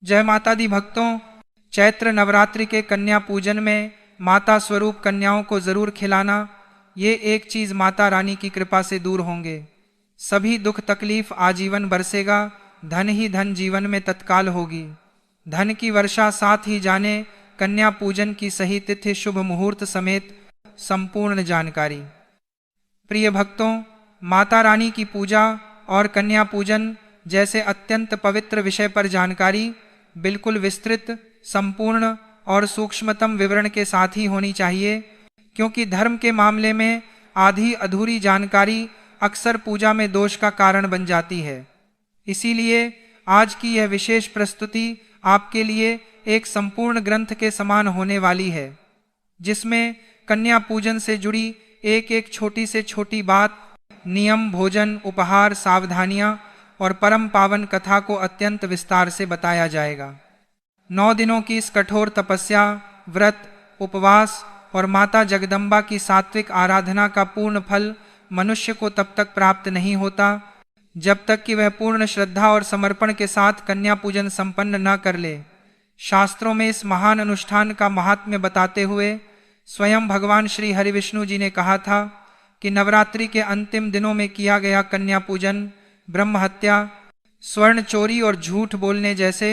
जय माता दी भक्तों, चैत्र नवरात्रि के कन्या पूजन में माता स्वरूप कन्याओं को जरूर खिलाना। ये एक चीज माता रानी की कृपा से दूर होंगे, सभी दुख तकलीफ आजीवन बरसेगा, धन ही धन जीवन में तत्काल होगी, धन की वर्षा साथ ही जाने। कन्या पूजन की सही तिथि शुभ मुहूर्त समेत संपूर्ण जानकारी। प्रिय भक्तों, माता रानी की पूजा और कन्या पूजन जैसे अत्यंत पवित्र विषय पर जानकारी बिल्कुल विस्तृत, संपूर्ण और सूक्ष्मतम विवरण के साथ ही होनी चाहिए, क्योंकि धर्म के मामले में आधी अधूरी जानकारी अक्सर पूजा में दोष का कारण बन जाती है। इसीलिए आज की यह विशेष प्रस्तुति आपके लिए एक संपूर्ण ग्रंथ के समान होने वाली है, जिसमें कन्या पूजन से जुड़ी एक एक छोटी से छोटी बात, नियम, भोजन, उपहार, सावधानियां और परम पावन कथा को अत्यंत विस्तार से बताया जाएगा। 9 दिनों की इस कठोर तपस्या, व्रत, उपवास और माता जगदम्बा की सात्विक आराधना का पूर्ण फल मनुष्य को तब तक प्राप्त नहीं होता जब तक कि वह पूर्ण श्रद्धा और समर्पण के साथ कन्या पूजन संपन्न न कर ले। शास्त्रों में इस महान अनुष्ठान का महात्म्य बताते हुए स्वयं भगवान श्री हरिविष्णु जी ने कहा था कि नवरात्रि के अंतिम दिनों में किया गया कन्या पूजन ब्रह्म हत्या, स्वर्ण चोरी और झूठ बोलने जैसे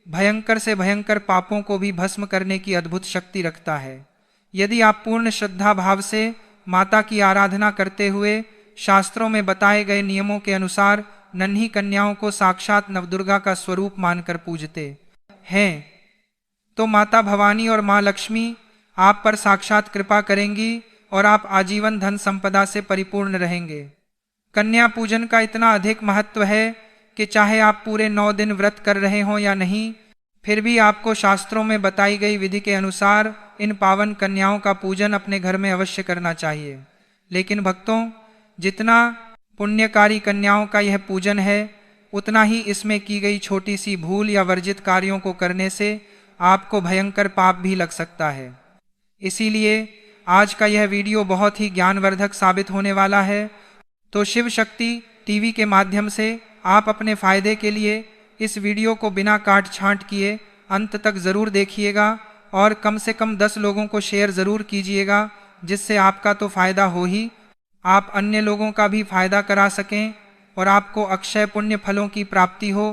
भयंकर से भयंकर पापों को भी भस्म करने की अद्भुत शक्ति रखता है। यदि आप पूर्ण श्रद्धा भाव से माता की आराधना करते हुए शास्त्रों में बताए गए नियमों के अनुसार नन्ही कन्याओं को साक्षात नवदुर्गा का स्वरूप मानकर पूजते हैं, तो माता भवानी और माँ लक्ष्मी आप पर साक्षात कृपा करेंगी और आप आजीवन धन संपदा से परिपूर्ण रहेंगे। कन्या पूजन का इतना अधिक महत्व है कि चाहे आप पूरे 9 दिन व्रत कर रहे हों या नहीं, फिर भी आपको शास्त्रों में बताई गई विधि के अनुसार इन पावन कन्याओं का पूजन अपने घर में अवश्य करना चाहिए। लेकिन भक्तों, जितना पुण्यकारी कन्याओं का यह पूजन है, उतना ही इसमें की गई छोटी सी भूल या वर्जित कार्यों को करने से आपको भयंकर पाप भी लग सकता है। इसीलिए आज का यह वीडियो बहुत ही ज्ञानवर्धक साबित होने वाला है। तो शिव शक्ति टीवी के माध्यम से आप अपने फायदे के लिए इस वीडियो को बिना काट छांट किए अंत तक जरूर देखिएगा और कम से कम 10 लोगों को शेयर जरूर कीजिएगा, जिससे आपका तो फायदा हो ही, आप अन्य लोगों का भी फायदा करा सकें और आपको अक्षय पुण्य फलों की प्राप्ति हो।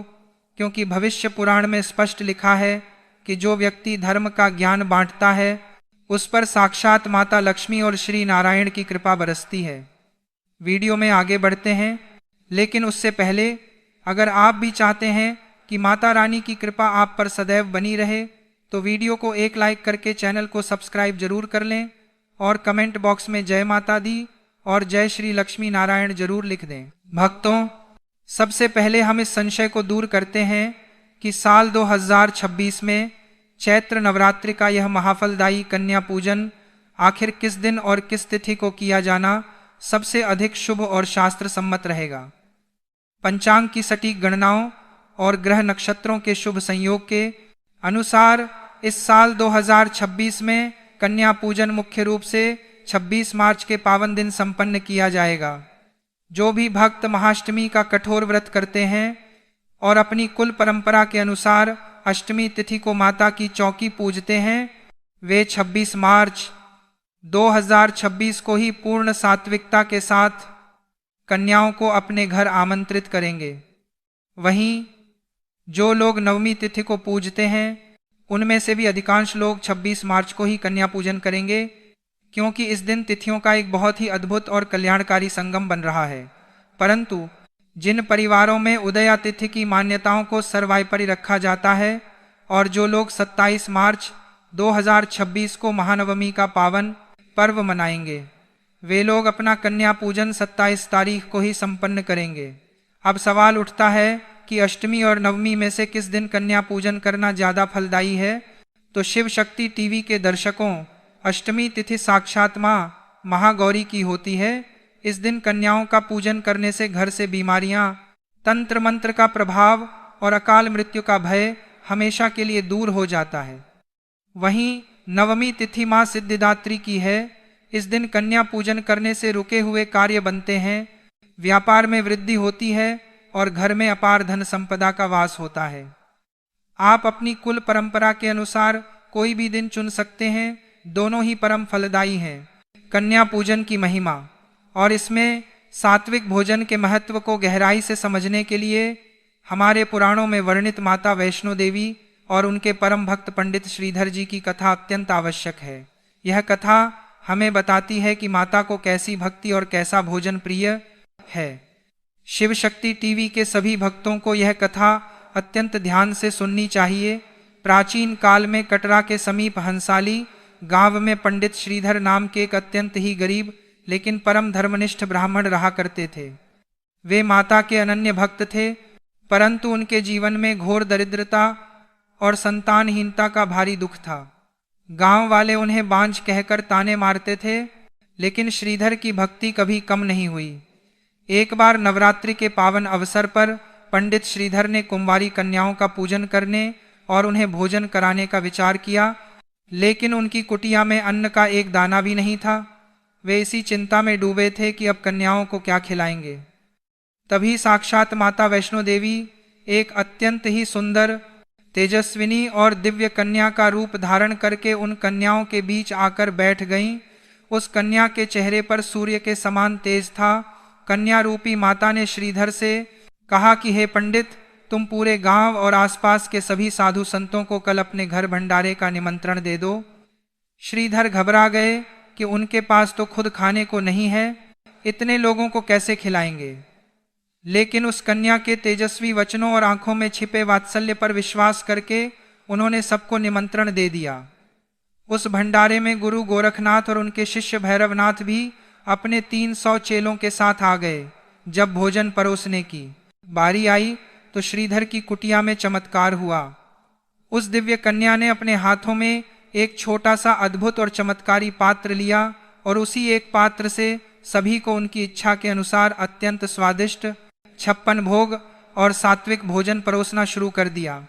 क्योंकि भविष्य पुराण में स्पष्ट लिखा है कि जो व्यक्ति धर्म का ज्ञान बांटता है उस पर साक्षात माता लक्ष्मी और श्री नारायण की कृपा बरसती है। वीडियो में आगे बढ़ते हैं, लेकिन उससे पहले अगर आप भी चाहते हैं कि माता रानी की कृपा आप पर सदैव बनी रहे, तो वीडियो को एक लाइक करके चैनल को सब्सक्राइब जरूर कर लें और कमेंट बॉक्स में जय माता दी और जय श्री लक्ष्मी नारायण जरूर लिख दें। भक्तों, सबसे पहले हम इस संशय को दूर करते हैं कि साल 2026 में चैत्र नवरात्रि का यह महाफलदायी कन्या पूजन आखिर किस दिन और किस तिथि को किया जाना सबसे अधिक शुभ और शास्त्र सम्मत रहेगा। पंचांग की सटीक गणनाओं और ग्रह नक्षत्रों के शुभ संयोग के अनुसार इस साल 2026 में कन्या पूजन मुख्य रूप से 26 मार्च के पावन दिन संपन्न किया जाएगा। जो भी भक्त महाअष्टमी का कठोर व्रत करते हैं और अपनी कुल परंपरा के अनुसार अष्टमी तिथि को माता की चौकी पूजते हैं, वे 26 मार्च 2026 को ही पूर्ण सात्विकता के साथ कन्याओं को अपने घर आमंत्रित करेंगे। वहीं जो लोग नवमी तिथि को पूजते हैं, उनमें से भी अधिकांश लोग 26 मार्च को ही कन्या पूजन करेंगे, क्योंकि इस दिन तिथियों का एक बहुत ही अद्भुत और कल्याणकारी संगम बन रहा है। परंतु जिन परिवारों में उदया तिथि की मान्यताओं को सर्वोपरि रखा जाता है और जो लोग 27 मार्च 2026 को महानवमी का पावन पर्व मनाएंगे, वे लोग अपना कन्या पूजन 27 तारीख को ही संपन्न करेंगे। अब सवाल उठता है कि अष्टमी और नवमी में से किस दिन कन्या पूजन करना ज्यादा फलदायी है। तो शिव शक्ति टीवी के दर्शकों, अष्टमी तिथि साक्षात माँ महागौरी की होती है। इस दिन कन्याओं का पूजन करने से घर से बीमारियां, तंत्र मंत्र का प्रभाव और अकाल मृत्यु का भय हमेशा के लिए दूर हो जाता है। वहीं नवमी तिथि माँ सिद्धिदात्री की है। इस दिन कन्या पूजन करने से रुके हुए कार्य बनते हैं, व्यापार में वृद्धि होती है और घर में अपार धन संपदा का वास होता है। आप अपनी कुल परंपरा के अनुसार कोई भी दिन चुन सकते हैं, दोनों ही परम फलदायी हैं। कन्या पूजन की महिमा और इसमें सात्विक भोजन के महत्व को गहराई से समझने के लिए हमारे पुराणों में वर्णित माता वैष्णो देवी और उनके परम भक्त पंडित श्रीधर जी की कथा अत्यंत आवश्यक है। यह कथा हमें बताती है कि माता को कैसी भक्ति और कैसा भोजन प्रिय है। शिव शक्ति टीवी के सभी भक्तों को यह कथा अत्यंत ध्यान से सुननी चाहिए। प्राचीन काल में कटरा के समीप हंसाली गांव में पंडित श्रीधर नाम के एक अत्यंत ही गरीब लेकिन परम धर्मनिष्ठ ब्राह्मण रहा करते थे। वे माता के अनन्य भक्त थे, परंतु उनके जीवन में घोर दरिद्रता और संतानहीनता का भारी दुख था। गांव वाले उन्हें बांझ कहकर ताने मारते थे, लेकिन श्रीधर की भक्ति कभी कम नहीं हुई। एक बार नवरात्रि के पावन अवसर पर पंडित श्रीधर ने कुंवारी कन्याओं का पूजन करने और उन्हें भोजन कराने का विचार किया, लेकिन उनकी कुटिया में अन्न का एक दाना भी नहीं था। वे इसी चिंता में डूबे थे कि अब कन्याओं को क्या खिलाएंगे। तभी साक्षात माता वैष्णो देवी एक अत्यंत ही सुंदर, तेजस्विनी और दिव्य कन्या का रूप धारण करके उन कन्याओं के बीच आकर बैठ गईं। उस कन्या के चेहरे पर सूर्य के समान तेज था। कन्या रूपी माता ने श्रीधर से कहा कि हे पंडित, तुम पूरे गांव और आसपास के सभी साधु संतों को कल अपने घर भंडारे का निमंत्रण दे दो। श्रीधर घबरा गए कि उनके पास तो खुद खाने को नहीं है, इतने लोगों को कैसे खिलाएंगे। लेकिन उस कन्या के तेजस्वी वचनों और आंखों में छिपे वात्सल्य पर विश्वास करके उन्होंने सबको निमंत्रण दे दिया। उस भंडारे में गुरु गोरखनाथ और उनके शिष्य भैरवनाथ भी अपने 300 चेलों के साथ आ गए। जब भोजन परोसने की बारी आई तो श्रीधर की कुटिया में चमत्कार हुआ। उस दिव्य कन्या ने अपने हाथों में एक छोटा सा अद्भुत और चमत्कारी पात्र लिया और उसी एक पात्र से सभी को उनकी इच्छा के अनुसार अत्यंत स्वादिष्ट 56 भोग और सात्विक भोजन परोसना शुरू कर दिया।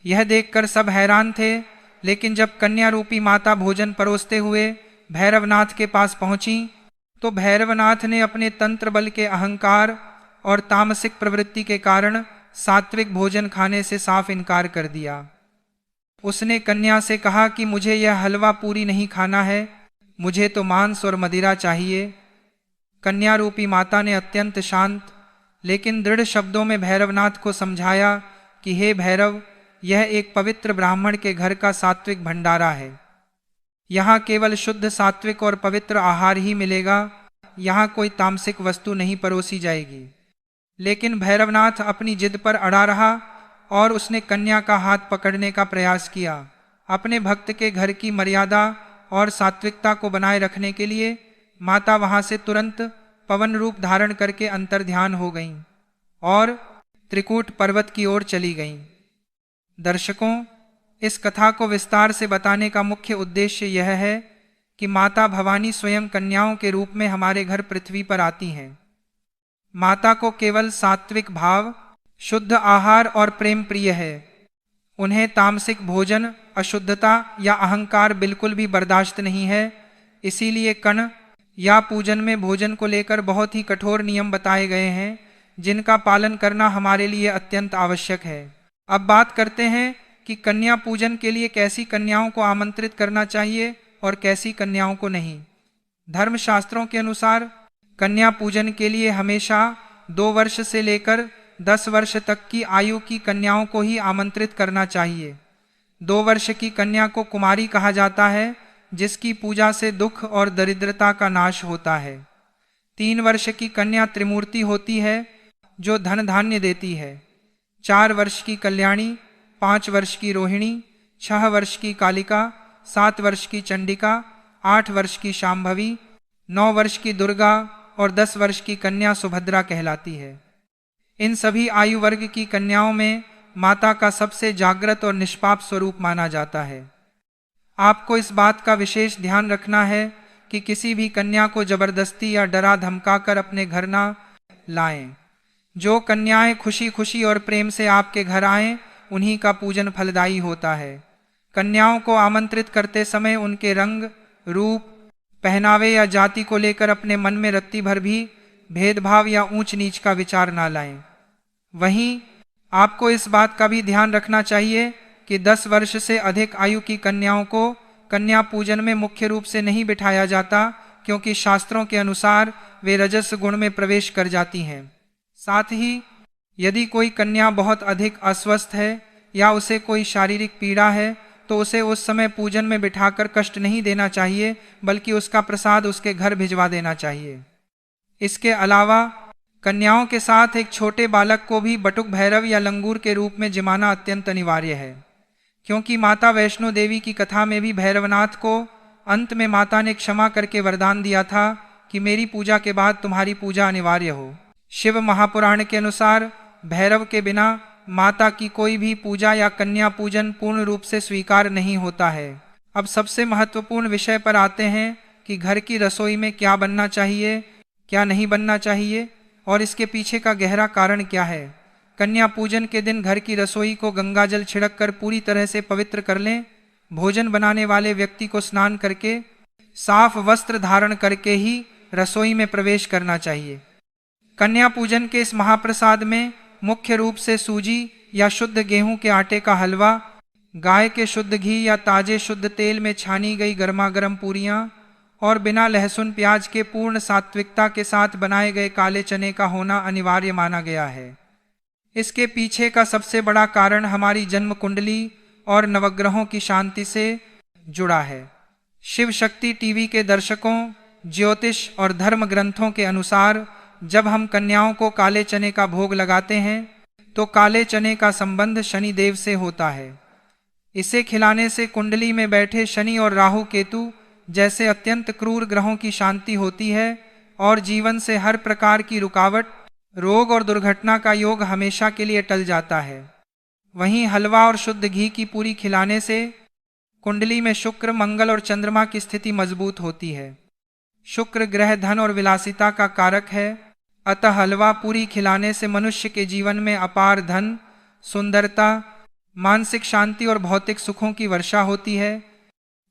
यह देखकर सब हैरान थे, लेकिन जब कन्या रूपी माता भोजन परोसते हुए भैरवनाथ के पास पहुंची तो भैरवनाथ ने अपने तंत्र बल के अहंकार और तामसिक प्रवृत्ति के कारण सात्विक भोजन खाने से साफ इनकार कर दिया। उसने कन्या से कहा कि मुझे यह हलवा पूरी नहीं खाना है, मुझे तो मांस और मदिरा चाहिए। कन्या रूपी माता ने अत्यंत शांत लेकिन दृढ़ शब्दों में भैरवनाथ को समझाया कि हे भैरव, यह एक पवित्र ब्राह्मण के घर का सात्विक भंडारा है। यहाँ केवल शुद्ध सात्विक और पवित्र आहार ही मिलेगा, यहाँ कोई तामसिक वस्तु नहीं परोसी जाएगी। लेकिन भैरवनाथ अपनी जिद पर अड़ा रहा और उसने कन्या का हाथ पकड़ने का प्रयास किया। अपने भक्त के घर की मर्यादा और सात्विकता को बनाए रखने के लिए माता वहां से तुरंत पवन रूप धारण करके अंतर्ध्यान हो गईं और त्रिकूट पर्वत की ओर चली गईं। दर्शकों, इस कथा को विस्तार से बताने का मुख्य उद्देश्य यह है कि माता भवानी स्वयं कन्याओं के रूप में हमारे घर पृथ्वी पर आती हैं। माता को केवल सात्विक भाव, शुद्ध आहार और प्रेम प्रिय है। उन्हें तामसिक भोजन, अशुद्धता या अहंकार बिल्कुल भी बर्दाश्त नहीं है। इसीलिए कण या पूजन में भोजन को लेकर बहुत ही कठोर नियम बताए गए हैं, जिनका पालन करना हमारे लिए अत्यंत आवश्यक है। अब बात करते हैं कि कन्या पूजन के लिए कैसी कन्याओं को आमंत्रित करना चाहिए और कैसी कन्याओं को नहीं। धर्मशास्त्रों के अनुसार कन्या पूजन के लिए हमेशा 2 वर्ष से लेकर 10 वर्ष तक की आयु की कन्याओं को ही आमंत्रित करना चाहिए। 2 वर्ष की कन्या को कुमारी कहा जाता है, जिसकी पूजा से दुख और दरिद्रता का नाश होता है। 3 वर्ष की कन्या त्रिमूर्ति होती है, जो धन धान्य देती है। 4 वर्ष की कल्याणी, 5 वर्ष की रोहिणी, 6 वर्ष की कालिका, 7 वर्ष की चंडिका, 8 वर्ष की शांभवी, 9 वर्ष की दुर्गा और 10 वर्ष की कन्या सुभद्रा कहलाती है। इन सभी आयु वर्ग की कन्याओं में माता का सबसे जागृत और निष्पाप स्वरूप माना जाता है। आपको इस बात का विशेष ध्यान रखना है कि किसी भी कन्या को जबरदस्ती या डरा धमकाकर अपने घर ना लाएं। जो कन्याएं खुशी खुशी और प्रेम से आपके घर आएं, उन्हीं का पूजन फलदायी होता है। कन्याओं को आमंत्रित करते समय उनके रंग, रूप, पहनावे या जाति को लेकर अपने मन में रत्ती भर भी भेदभाव या ऊंच नीच का विचार ना लाएं। वहीं आपको इस बात का भी ध्यान रखना चाहिए कि 10 वर्ष से अधिक आयु की कन्याओं को कन्या पूजन में मुख्य रूप से नहीं बिठाया जाता, क्योंकि शास्त्रों के अनुसार वे रजस गुण में प्रवेश कर जाती हैं। साथ ही यदि कोई कन्या बहुत अधिक अस्वस्थ है या उसे कोई शारीरिक पीड़ा है तो उसे उस समय पूजन में बिठाकर कष्ट नहीं देना चाहिए, बल्कि उसका प्रसाद उसके घर भिजवा देना चाहिए। इसके अलावा कन्याओं के साथ एक छोटे बालक को भी बटुक भैरव या लंगूर के रूप में जिमाना अत्यंत अनिवार्य है, क्योंकि माता वैष्णो देवी की कथा में भी भैरवनाथ को अंत में माता ने क्षमा करके वरदान दिया था कि मेरी पूजा के बाद तुम्हारी पूजा अनिवार्य हो। शिव महापुराण के अनुसार भैरव के बिना माता की कोई भी पूजा या कन्या पूजन पूर्ण रूप से स्वीकार नहीं होता है। अब सबसे महत्वपूर्ण विषय पर आते हैं कि घर की रसोई में क्या बनना चाहिए, क्या नहीं बनना चाहिए और इसके पीछे का गहरा कारण क्या है। कन्या पूजन के दिन घर की रसोई को गंगा जल छिड़क कर पूरी तरह से पवित्र कर लें। भोजन बनाने वाले व्यक्ति को स्नान करके साफ वस्त्र धारण करके ही रसोई में प्रवेश करना चाहिए। कन्या पूजन के इस महाप्रसाद में मुख्य रूप से सूजी या शुद्ध गेहूं के आटे का हलवा, गाय के शुद्ध घी या ताजे शुद्ध तेल में छानी गई गर्मा गर्म पूरियां और बिना लहसुन प्याज के पूर्ण सात्विकता के साथ बनाए गए काले चने का होना अनिवार्य माना गया है। इसके पीछे का सबसे बड़ा कारण हमारी जन्म कुंडली और नवग्रहों की शांति से जुड़ा है। शिव शक्ति टीवी के दर्शकों, ज्योतिष और धर्म ग्रंथों के अनुसार जब हम कन्याओं को काले चने का भोग लगाते हैं तो काले चने का संबंध शनि देव से होता है। इसे खिलाने से कुंडली में बैठे शनि और राहु केतु जैसे अत्यंत क्रूर ग्रहों की शांति होती है और जीवन से हर प्रकार की रुकावट, रोग और दुर्घटना का योग हमेशा के लिए टल जाता है। वहीं हलवा और शुद्ध घी की पूरी खिलाने से कुंडली में शुक्र, मंगल और चंद्रमा की स्थिति मजबूत होती है। शुक्र ग्रह धन और विलासिता का कारक है, अतः हलवा पूरी खिलाने से मनुष्य के जीवन में अपार धन, सुंदरता, मानसिक शांति और भौतिक सुखों की वर्षा होती है।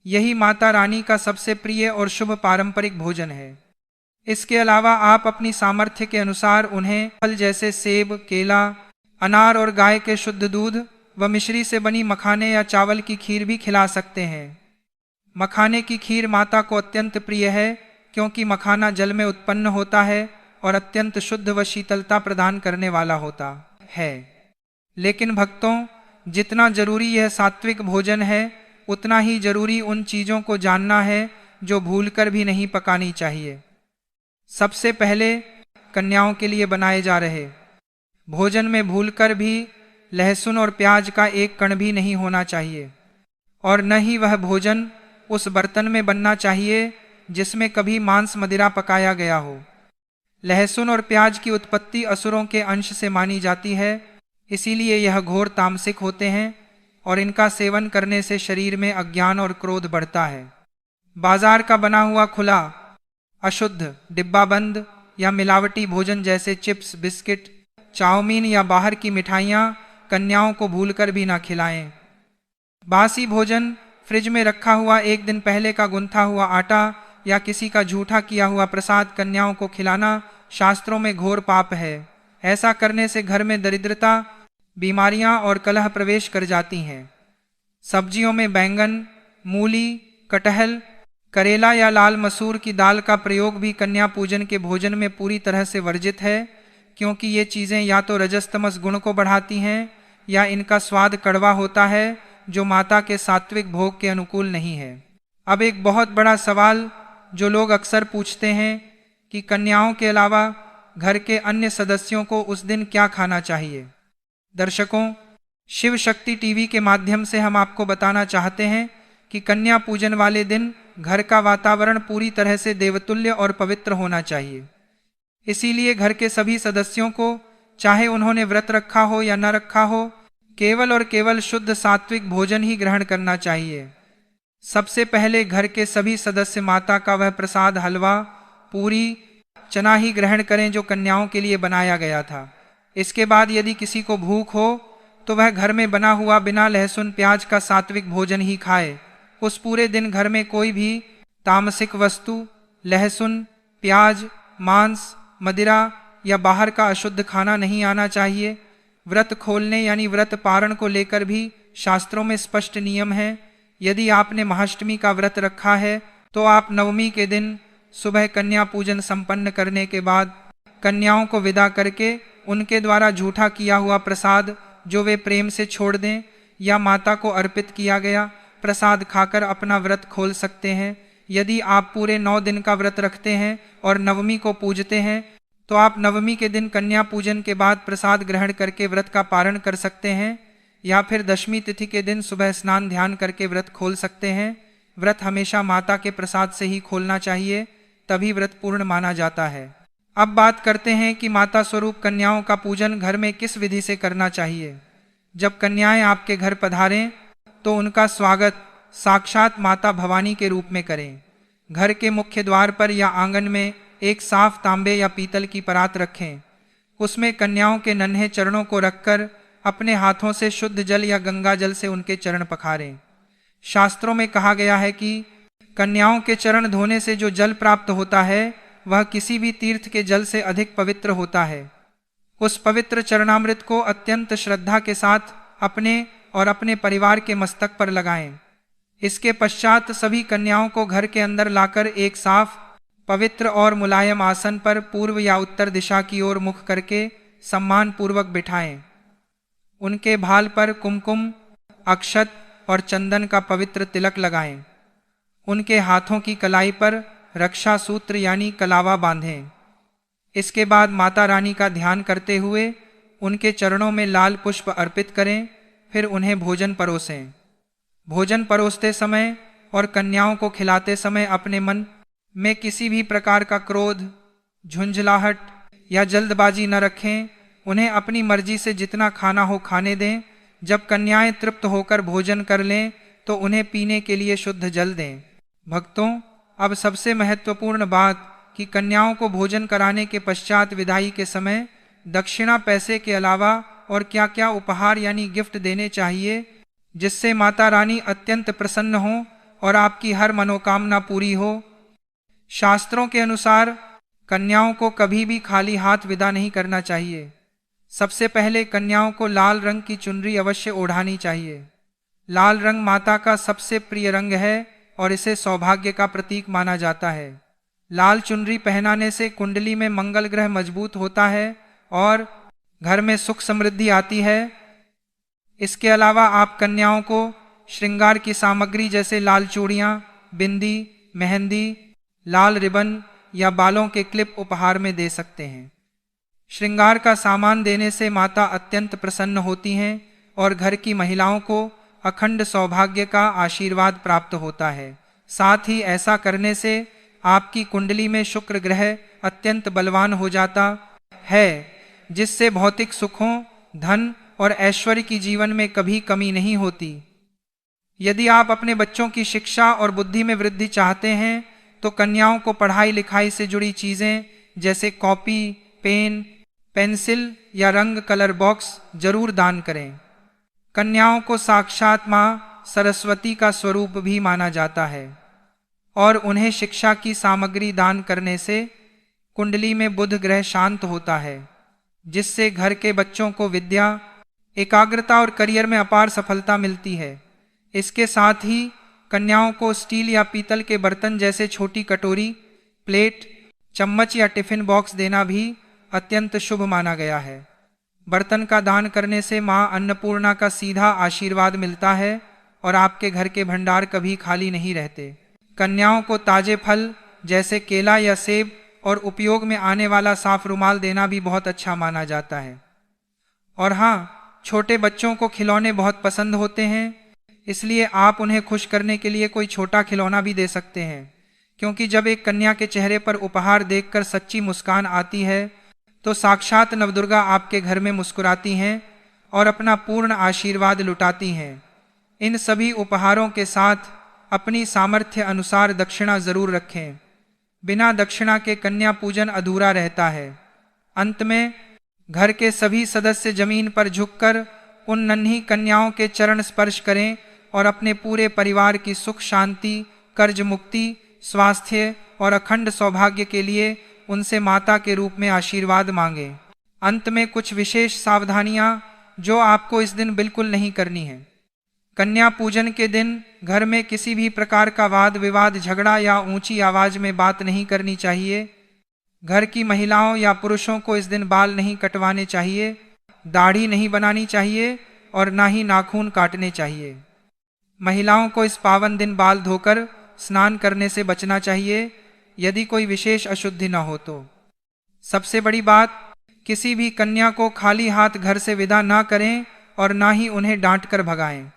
यही माता रानी का सबसे प्रिय और शुभ पारंपरिक भोजन है। इसके अलावा आप अपनी सामर्थ्य के अनुसार उन्हें फल जैसे सेब, केला, अनार और गाय के शुद्ध दूध व मिश्री से बनी मखाने या चावल की खीर भी खिला सकते हैं। मखाने की खीर माता को अत्यंत प्रिय है, क्योंकि मखाना जल में उत्पन्न होता है और अत्यंत शुद्ध व शीतलता प्रदान करने वाला होता है। लेकिन भक्तों, जितना जरूरी यह सात्विक भोजन है, उतना ही जरूरी उन चीजों को जानना है जो भूलकर भी नहीं पकानी चाहिए। सबसे पहले कन्याओं के लिए बनाए जा रहे भोजन में भूलकर भी लहसुन और प्याज का एक कण भी नहीं होना चाहिए, और न ही वह भोजन उस बर्तन में बनना चाहिए जिसमें कभी मांस मदिरा पकाया गया हो। लहसुन और प्याज की उत्पत्ति असुरों के अंश से मानी जाती है, इसीलिए यह घोर तामसिक होते हैं और इनका सेवन करने से शरीर में अज्ञान और क्रोध बढ़ता है। बाजार का बना हुआ खुला, अशुद्ध, डिब्बाबंद या मिलावटी भोजन जैसे चिप्स, बिस्किट, चाउमीन या बाहर की मिठाइयाँ कन्याओं को भूलकर भी ना खिलाएं। बासी भोजन, फ्रिज में रखा हुआ एक दिन पहले का गुंथा हुआ आटा या किसी का झूठा किया हुआ प्रसाद कन्याओं को खिलाना शास्त्रों में घोर पाप है। ऐसा करने से घर में दरिद्रता, बीमारियां और कलह प्रवेश कर जाती हैं। सब्जियों में बैंगन, मूली, कटहल, करेला या लाल मसूर की दाल का प्रयोग भी कन्या पूजन के भोजन में पूरी तरह से वर्जित है, क्योंकि ये चीज़ें या तो रजस्तमस गुण को बढ़ाती हैं या इनका स्वाद कड़वा होता है, जो माता के सात्विक भोग के अनुकूल नहीं है। अब एक बहुत बड़ा सवाल जो लोग अक्सर पूछते हैं कि कन्याओं के अलावा घर के अन्य सदस्यों को उस दिन क्या खाना चाहिए। दर्शकों, शिव शक्ति टीवी के माध्यम से हम आपको बताना चाहते हैं कि कन्या पूजन वाले दिन घर का वातावरण पूरी तरह से देवतुल्य और पवित्र होना चाहिए। इसीलिए घर के सभी सदस्यों को, चाहे उन्होंने व्रत रखा हो या न रखा हो, केवल और केवल शुद्ध सात्विक भोजन ही ग्रहण करना चाहिए। सबसे पहले घर के सभी सदस्य माता का वह प्रसाद हलवा, पूरी, चना ही ग्रहण करें जो कन्याओं के लिए बनाया गया था। इसके बाद यदि किसी को भूख हो तो वह घर में बना हुआ बिना लहसुन प्याज का सात्विक भोजन ही खाए। उस पूरे दिन घर में कोई भी तामसिक वस्तु, लहसुन, प्याज, मांस, मदिरा या बाहर का अशुद्ध खाना नहीं आना चाहिए। व्रत खोलने यानी व्रत पारण को लेकर भी शास्त्रों में स्पष्ट नियम है। यदि आपने महाअष्टमी का व्रत रखा है तो आप नवमी के दिन सुबह कन्या पूजन संपन्न करने के बाद कन्याओं को विदा करके उनके द्वारा झूठा किया हुआ प्रसाद जो वे प्रेम से छोड़ दें या माता को अर्पित किया गया प्रसाद खाकर अपना व्रत खोल सकते हैं। यदि आप पूरे 9 दिन का व्रत रखते हैं और नवमी को पूजते हैं तो आप नवमी के दिन कन्या पूजन के बाद प्रसाद ग्रहण करके व्रत का पारण कर सकते हैं, या फिर दशमी तिथि के दिन सुबह स्नान ध्यान करके व्रत खोल सकते हैं। व्रत हमेशा माता के प्रसाद से ही खोलना चाहिए, तभी व्रत पूर्ण माना जाता है। अब बात करते हैं कि माता स्वरूप कन्याओं का पूजन घर में किस विधि से करना चाहिए। जब कन्याएं आपके घर पधारें तो उनका स्वागत साक्षात माता भवानी के रूप में करें। घर के मुख्य द्वार पर या आंगन में एक साफ तांबे या पीतल की परात रखें। उसमें कन्याओं के नन्हे चरणों को रखकर अपने हाथों से शुद्ध जल या गंगा जल से उनके चरण पखारें। शास्त्रों में कहा गया है कि कन्याओं के चरण धोने से जो जल प्राप्त होता है वह किसी भी तीर्थ के जल से अधिक पवित्र होता है। उस पवित्र चरणामृत को अत्यंत श्रद्धा के साथ अपने और अपने परिवार के मस्तक पर लगाएं। इसके पश्चात सभी कन्याओं को घर के अंदर लाकर एक साफ पवित्र और मुलायम आसन पर पूर्व या उत्तर दिशा की ओर मुख करके सम्मान पूर्वक बिठाएं। उनके भाल पर कुमकुम, अक्षत और चंदन का पवित्र तिलक लगाएं। उनके हाथों की कलाई पर रक्षा सूत्र यानी कलावा बांधें। इसके बाद माता रानी का ध्यान करते हुए उनके चरणों में लाल पुष्प अर्पित करें, फिर उन्हें भोजन परोसें। भोजन परोसते समय और कन्याओं को खिलाते समय अपने मन में किसी भी प्रकार का क्रोध, झुंझलाहट या जल्दबाजी न रखें। उन्हें अपनी मर्जी से जितना खाना हो खाने दें। जब कन्याएं तृप्त होकर भोजन कर लें तो उन्हें पीने के लिए शुद्ध जल दें। भक्तों, अब सबसे महत्वपूर्ण बात कि कन्याओं को भोजन कराने के पश्चात विदाई के समय दक्षिणा पैसे के अलावा और क्या क्या उपहार यानी गिफ्ट देने चाहिए, जिससे माता रानी अत्यंत प्रसन्न हो और आपकी हर मनोकामना पूरी हो। शास्त्रों के अनुसार कन्याओं को कभी भी खाली हाथ विदा नहीं करना चाहिए। सबसे पहले कन्याओं को लाल रंग की चुनरी अवश्य ओढ़ानी चाहिए। लाल रंग माता का सबसे प्रिय रंग है और इसे सौभाग्य का प्रतीक माना जाता है। लाल चुनरी पहनाने से कुंडली में मंगल ग्रह मजबूत होता है और घर में सुख समृद्धि आती है। इसके अलावा आप कन्याओं को श्रृंगार की सामग्री जैसे लाल चूड़ियाँ, बिंदी, मेहंदी, लाल रिबन या बालों के क्लिप उपहार में दे सकते हैं। श्रृंगार का सामान देने से माता अत्यंत प्रसन्न होती हैं और घर की महिलाओं को अखंड सौभाग्य का आशीर्वाद प्राप्त होता है। साथ ही ऐसा करने से आपकी कुंडली में शुक्र ग्रह अत्यंत बलवान हो जाता है, जिससे भौतिक सुखों, धन और ऐश्वर्य की जीवन में कभी कमी नहीं होती। यदि आप अपने बच्चों की शिक्षा और बुद्धि में वृद्धि चाहते हैं तो कन्याओं को पढ़ाई लिखाई से जुड़ी चीजें जैसे कॉपी, पेन, पेंसिल या रंग कलर बॉक्स जरूर दान करें। कन्याओं को साक्षात मां सरस्वती का स्वरूप भी माना जाता है और उन्हें शिक्षा की सामग्री दान करने से कुंडली में बुध ग्रह शांत होता है, जिससे घर के बच्चों को विद्या, एकाग्रता और करियर में अपार सफलता मिलती है। इसके साथ ही कन्याओं को स्टील या पीतल के बर्तन जैसे छोटी कटोरी, प्लेट, चम्मच या टिफिन बॉक्स देना भी अत्यंत शुभ माना गया है। बर्तन का दान करने से मां अन्नपूर्णा का सीधा आशीर्वाद मिलता है और आपके घर के भंडार कभी खाली नहीं रहते। कन्याओं को ताजे फल जैसे केला या सेब और उपयोग में आने वाला साफ रुमाल देना भी बहुत अच्छा माना जाता है। और हाँ, छोटे बच्चों को खिलौने बहुत पसंद होते हैं, इसलिए आप उन्हें खुश करने के लिए कोई छोटा खिलौना भी दे सकते हैं, क्योंकि जब एक कन्या के चेहरे पर उपहार देखकर सच्ची मुस्कान आती है तो साक्षात नवदुर्गा आपके घर में मुस्कुराती हैं और अपना पूर्ण आशीर्वाद लुटाती हैं। इन सभी उपहारों के साथ अपनी सामर्थ्य अनुसार दक्षिणा जरूर रखें। बिना दक्षिणा के कन्या पूजन अधूरा रहता है। अंत में घर के सभी सदस्य जमीन पर झुककर उन नन्ही कन्याओं के चरण स्पर्श करें और अपने पूरे परिवार की सुख शांति, कर्ज मुक्ति, स्वास्थ्य और अखंड सौभाग्य के लिए उनसे माता के रूप में आशीर्वाद मांगे। अंत में कुछ विशेष सावधानियां जो आपको इस दिन बिल्कुल नहीं करनी है। कन्या पूजन के दिन घर में किसी भी प्रकार का वाद विवाद, झगड़ा या ऊंची आवाज में बात नहीं करनी चाहिए। घर की महिलाओं या पुरुषों को इस दिन बाल नहीं कटवाने चाहिए, दाढ़ी नहीं बनानी चाहिए और ना ही नाखून काटने चाहिए। महिलाओं को इस पावन दिन बाल धोकर स्नान करने से बचना चाहिए यदि कोई विशेष अशुद्धि न हो तो। सबसे बड़ी बात, किसी भी कन्या को खाली हाथ घर से विदा ना करें और ना ही उन्हें डांट कर भगाएं।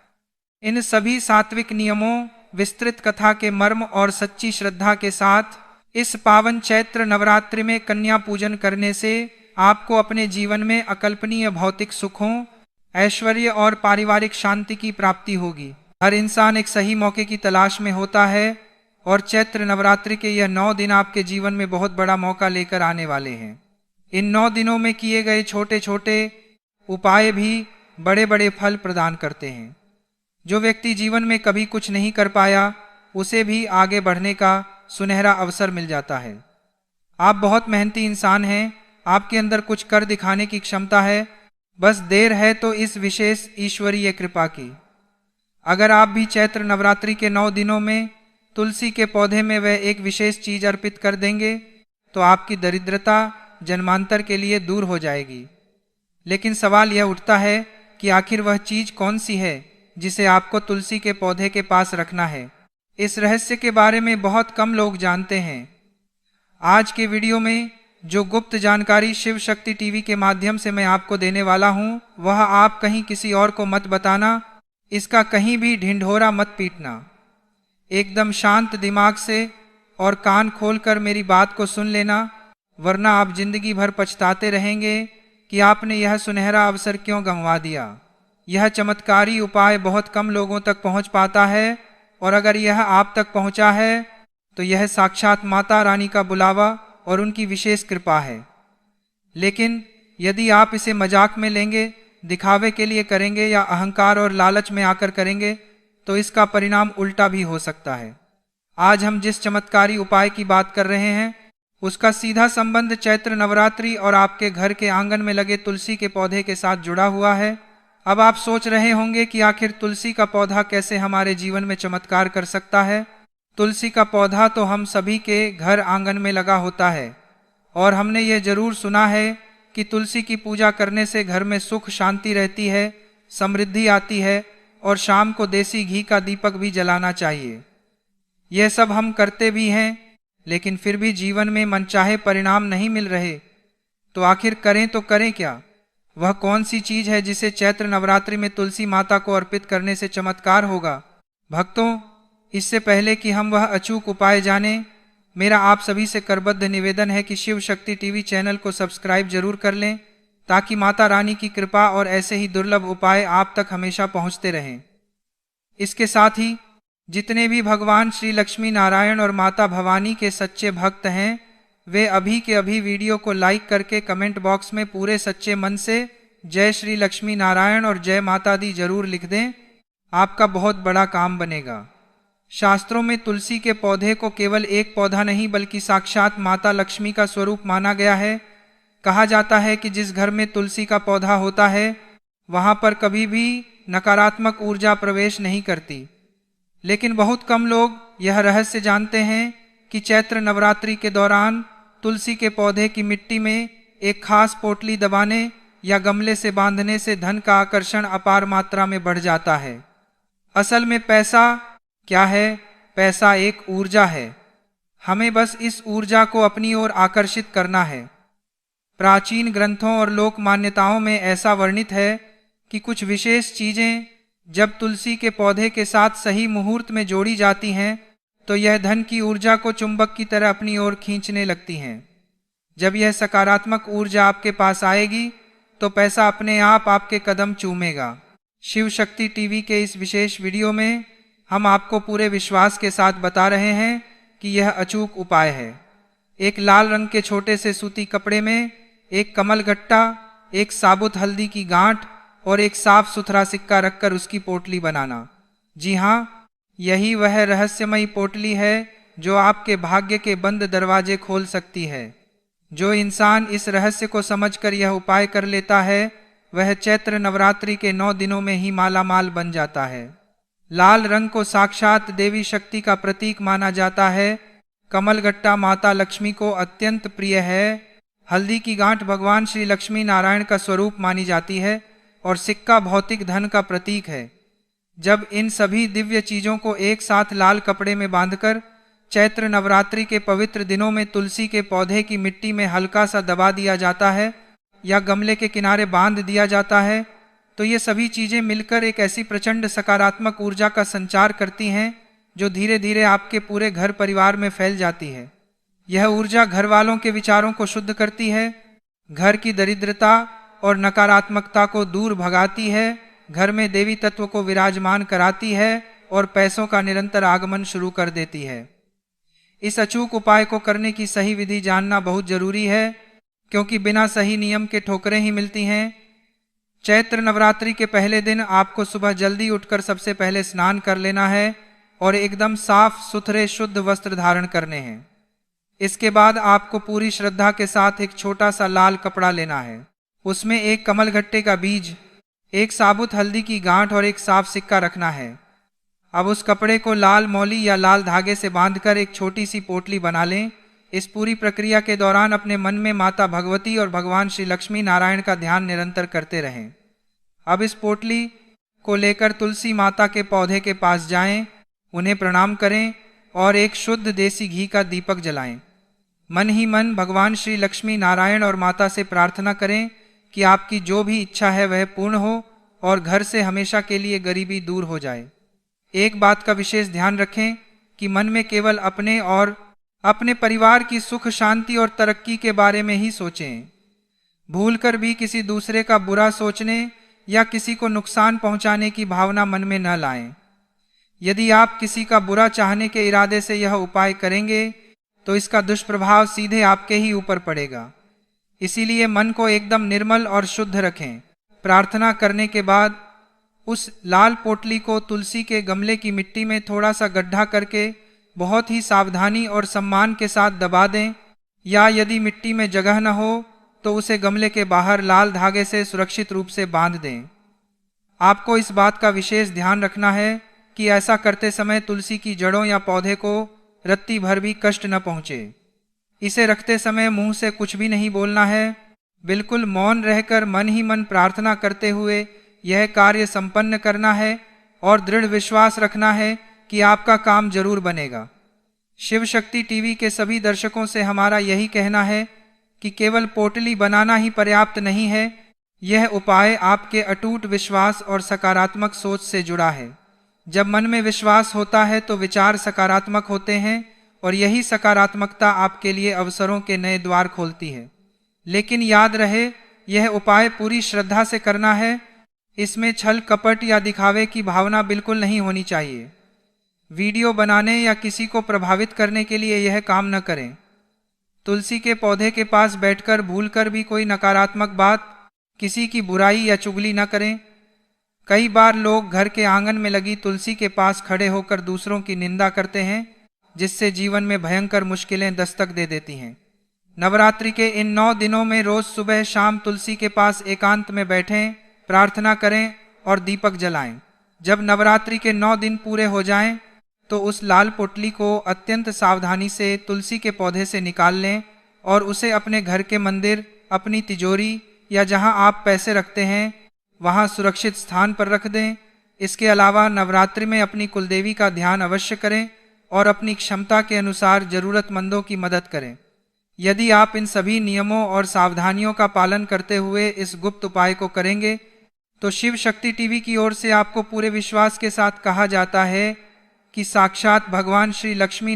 इन सभी सात्विक नियमों, विस्तृत कथा के मर्म और सच्ची श्रद्धा के साथ इस पावन चैत्र नवरात्रि में कन्या पूजन करने से आपको अपने जीवन में अकल्पनीय भौतिक सुखों, ऐश्वर्य और पारिवारिक शांति की प्राप्ति होगी। हर इंसान एक सही मौके की तलाश में होता है और चैत्र नवरात्रि के यह 9 दिन आपके जीवन में बहुत बड़ा मौका लेकर आने वाले हैं। इन 9 दिनों में किए गए छोटे छोटे उपाय भी बड़े बड़े फल प्रदान करते हैं। जो व्यक्ति जीवन में कभी कुछ नहीं कर पाया, उसे भी आगे बढ़ने का सुनहरा अवसर मिल जाता है। आप बहुत मेहनती इंसान हैं, आपके अंदर कुछ कर दिखाने की क्षमता है, बस देर है तो इस विशेष ईश्वरीय कृपा की। अगर आप भी चैत्र नवरात्रि के 9 दिनों में तुलसी के पौधे में वह एक विशेष चीज अर्पित कर देंगे तो आपकी दरिद्रता जन्मांतर के लिए दूर हो जाएगी। लेकिन सवाल यह उठता है कि आखिर वह चीज कौन सी है जिसे आपको तुलसी के पौधे के पास रखना है। इस रहस्य के बारे में बहुत कम लोग जानते हैं। आज के वीडियो में जो गुप्त जानकारी शिव शक्ति टीवी के माध्यम से मैं आपको देने वाला हूं, वह आप कहीं किसी और को मत बताना, इसका कहीं भी ढिंढोरा मत पीटना। एकदम शांत दिमाग से और कान खोलकर मेरी बात को सुन लेना, वरना आप जिंदगी भर पछताते रहेंगे कि आपने यह सुनहरा अवसर क्यों गंवा दिया। यह चमत्कारी उपाय बहुत कम लोगों तक पहुंच पाता है और अगर यह आप तक पहुंचा है तो यह साक्षात माता रानी का बुलावा और उनकी विशेष कृपा है। लेकिन यदि आप इसे मजाक में लेंगे, दिखावे के लिए करेंगे या अहंकार और लालच में आकर करेंगे तो इसका परिणाम उल्टा भी हो सकता है। आज हम जिस चमत्कारी उपाय की बात कर रहे हैं उसका सीधा संबंध चैत्र नवरात्रि और आपके घर के आंगन में लगे तुलसी के पौधे के साथ जुड़ा हुआ है। अब आप सोच रहे होंगे कि आखिर तुलसी का पौधा कैसे हमारे जीवन में चमत्कार कर सकता है। तुलसी का पौधा तो हम सभी के घर आंगन में लगा होता है और हमने ये जरूर सुना है कि तुलसी की पूजा करने से घर में सुख शांति रहती है, समृद्धि आती है और शाम को देसी घी का दीपक भी जलाना चाहिए। यह सब हम करते भी हैं, लेकिन फिर भी जीवन में मनचाहे परिणाम नहीं मिल रहे, तो आखिर करें तो करें क्या? वह कौन सी चीज है जिसे चैत्र नवरात्रि में तुलसी माता को अर्पित करने से चमत्कार होगा? भक्तों, इससे पहले कि हम वह अचूक उपाय जानें, मेरा आप सभी से करबद्ध निवेदन है कि शिव शक्ति टीवी चैनल को सब्सक्राइब जरूर कर लें ताकि माता रानी की कृपा और ऐसे ही दुर्लभ उपाय आप तक हमेशा पहुंचते रहें। इसके साथ ही जितने भी भगवान श्री लक्ष्मी नारायण और माता भवानी के सच्चे भक्त हैं, वे अभी के अभी वीडियो को लाइक करके कमेंट बॉक्स में पूरे सच्चे मन से जय श्री लक्ष्मी नारायण और जय माता दी जरूर लिख दें। आपका बहुत बड़ा काम बनेगा। शास्त्रों में तुलसी के पौधे को केवल एक पौधा नहीं बल्कि साक्षात माता लक्ष्मी का स्वरूप माना गया है। कहा जाता है कि जिस घर में तुलसी का पौधा होता है वहां पर कभी भी नकारात्मक ऊर्जा प्रवेश नहीं करती। लेकिन बहुत कम लोग यह रहस्य जानते हैं कि चैत्र नवरात्रि के दौरान तुलसी के पौधे की मिट्टी में एक खास पोटली दबाने या गमले से बांधने से धन का आकर्षण अपार मात्रा में बढ़ जाता है। असल में पैसा क्या है? पैसा एक ऊर्जा है। हमें बस इस ऊर्जा को अपनी ओर आकर्षित करना है। प्राचीन ग्रंथों और लोक मान्यताओं में ऐसा वर्णित है कि कुछ विशेष चीजें जब तुलसी के पौधे के साथ सही मुहूर्त में जोड़ी जाती हैं तो यह धन की ऊर्जा को चुंबक की तरह अपनी ओर खींचने लगती हैं। जब यह सकारात्मक ऊर्जा आपके पास आएगी तो पैसा अपने आप आपके कदम चूमेगा। शिव शक्ति टीवी के इस विशेष वीडियो में हम आपको पूरे विश्वास के साथ बता रहे हैं कि यह अचूक उपाय है। एक लाल रंग के छोटे से सूती कपड़े में एक कमल गट्टा, एक साबुत हल्दी की गांठ और एक साफ सुथरा सिक्का रखकर उसकी पोटली बनाना। जी हाँ, यही वह रहस्यमयी पोटली है जो आपके भाग्य के बंद दरवाजे खोल सकती है। जो इंसान इस रहस्य को समझकर यह उपाय कर लेता है वह चैत्र नवरात्रि के 9 दिनों में ही माला माल बन जाता है। लाल रंग को साक्षात देवी शक्ति का प्रतीक माना जाता है। कमलगट्टा माता लक्ष्मी को अत्यंत प्रिय है। हल्दी की गांठ भगवान श्री लक्ष्मी नारायण का स्वरूप मानी जाती है और सिक्का भौतिक धन का प्रतीक है। जब इन सभी दिव्य चीजों को एक साथ लाल कपड़े में बांधकर चैत्र नवरात्रि के पवित्र दिनों में तुलसी के पौधे की मिट्टी में हल्का सा दबा दिया जाता है या गमले के किनारे बांध दिया जाता है, तो ये सभी चीजें मिलकर एक ऐसी प्रचंड सकारात्मक ऊर्जा का संचार करती हैं जो धीरे धीरे आपके पूरे घर परिवार में फैल जाती है। यह ऊर्जा घर वालों के विचारों को शुद्ध करती है, घर की दरिद्रता और नकारात्मकता को दूर भगाती है, घर में देवी तत्व को विराजमान कराती है और पैसों का निरंतर आगमन शुरू कर देती है। इस अचूक उपाय को करने की सही विधि जानना बहुत जरूरी है, क्योंकि बिना सही नियम के ठोकरें ही मिलती हैं। चैत्र नवरात्रि के पहले दिन आपको सुबह जल्दी उठकर सबसे पहले स्नान कर लेना है और एकदम साफ सुथरे शुद्ध वस्त्र धारण करने हैं। इसके बाद आपको पूरी श्रद्धा के साथ एक छोटा सा लाल कपड़ा लेना है। उसमें एक कमलगट्टे का बीज, एक साबुत हल्दी की गांठ और एक साफ सिक्का रखना है। अब उस कपड़े को लाल मौली या लाल धागे से बांधकर एक छोटी सी पोटली बना लें। इस पूरी प्रक्रिया के दौरान अपने मन में माता भगवती और भगवान श्री लक्ष्मी नारायण का ध्यान निरंतर करते रहें। अब इस पोटली को लेकर तुलसी माता के पौधे के पास जाएं, उन्हें प्रणाम करें और एक शुद्ध देसी घी का दीपक जलाएं। मन ही मन भगवान श्री लक्ष्मी नारायण और माता से प्रार्थना करें कि आपकी जो भी इच्छा है वह पूर्ण हो और घर से हमेशा के लिए गरीबी दूर हो जाए। एक बात का विशेष ध्यान रखें कि मन में केवल अपने और अपने परिवार की सुख शांति और तरक्की के बारे में ही सोचें। भूलकर भी किसी दूसरे का बुरा सोचने या किसी को नुकसान पहुंचाने की भावना मन में न लाएं। यदि आप किसी का बुरा चाहने के इरादे से यह उपाय करेंगे तो इसका दुष्प्रभाव सीधे आपके ही ऊपर पड़ेगा। इसीलिए मन को एकदम निर्मल और शुद्ध रखें। प्रार्थना करने के बाद उस लाल पोटली को तुलसी के गमले की मिट्टी में थोड़ा सा गड्ढा करके बहुत ही सावधानी और सम्मान के साथ दबा दें, या यदि मिट्टी में जगह न हो तो उसे गमले के बाहर लाल धागे से सुरक्षित रूप से बांध दें। आपको इस बात का विशेष ध्यान रखना है कि ऐसा करते समय तुलसी की जड़ों या पौधे को रत्ती भर भी कष्ट न पहुंचे। इसे रखते समय मुंह से कुछ भी नहीं बोलना है। बिल्कुल मौन रहकर मन ही मन प्रार्थना करते हुए यह कार्य संपन्न करना है और दृढ़ विश्वास रखना है कि आपका काम जरूर बनेगा। शिव शक्ति टीवी के सभी दर्शकों से हमारा यही कहना है कि केवल पोटली बनाना ही पर्याप्त नहीं है। यह उपाय आपके अटूट विश्वास और सकारात्मक सोच से जुड़ा है। जब मन में विश्वास होता है तो विचार सकारात्मक होते हैं और यही सकारात्मकता आपके लिए अवसरों के नए द्वार खोलती है। लेकिन याद रहे, यह उपाय पूरी श्रद्धा से करना है। इसमें छल कपट या दिखावे की भावना बिल्कुल नहीं होनी चाहिए। वीडियो बनाने या किसी को प्रभावित करने के लिए यह काम न करें। तुलसी के पौधे के पास बैठकर भूलकर भी कोई नकारात्मक बात, किसी की बुराई या चुगली न करें। कई बार लोग घर के आंगन में लगी तुलसी के पास खड़े होकर दूसरों की निंदा करते हैं, जिससे जीवन में भयंकर मुश्किलें दस्तक दे देती हैं। नवरात्रि के इन 9 दिनों में रोज सुबह शाम तुलसी के पास एकांत में बैठें, प्रार्थना करें और दीपक जलाएं। जब नवरात्रि के 9 दिन पूरे हो जाएं, तो उस लाल पोटली को अत्यंत सावधानी से तुलसी के पौधे से निकाल लें और उसे अपने घर के मंदिर, अपनी तिजोरी या जहां आप पैसे रखते हैं वहां सुरक्षित स्थान पर रख दें। इसके अलावा नवरात्रि में अपनी कुलदेवी का ध्यान अवश्य करें और अपनी क्षमता के अनुसार जरूरतमंदों की मदद करें। यदि आप इन सभी नियमों और सावधानियों का पालन करते हुए इस गुप्त उपाय को करेंगे तो शिव शक्ति टीवी की ओर से आपको पूरे विश्वास के साथ कहा जाता है कि साक्षात भगवान श्री लक्ष्मी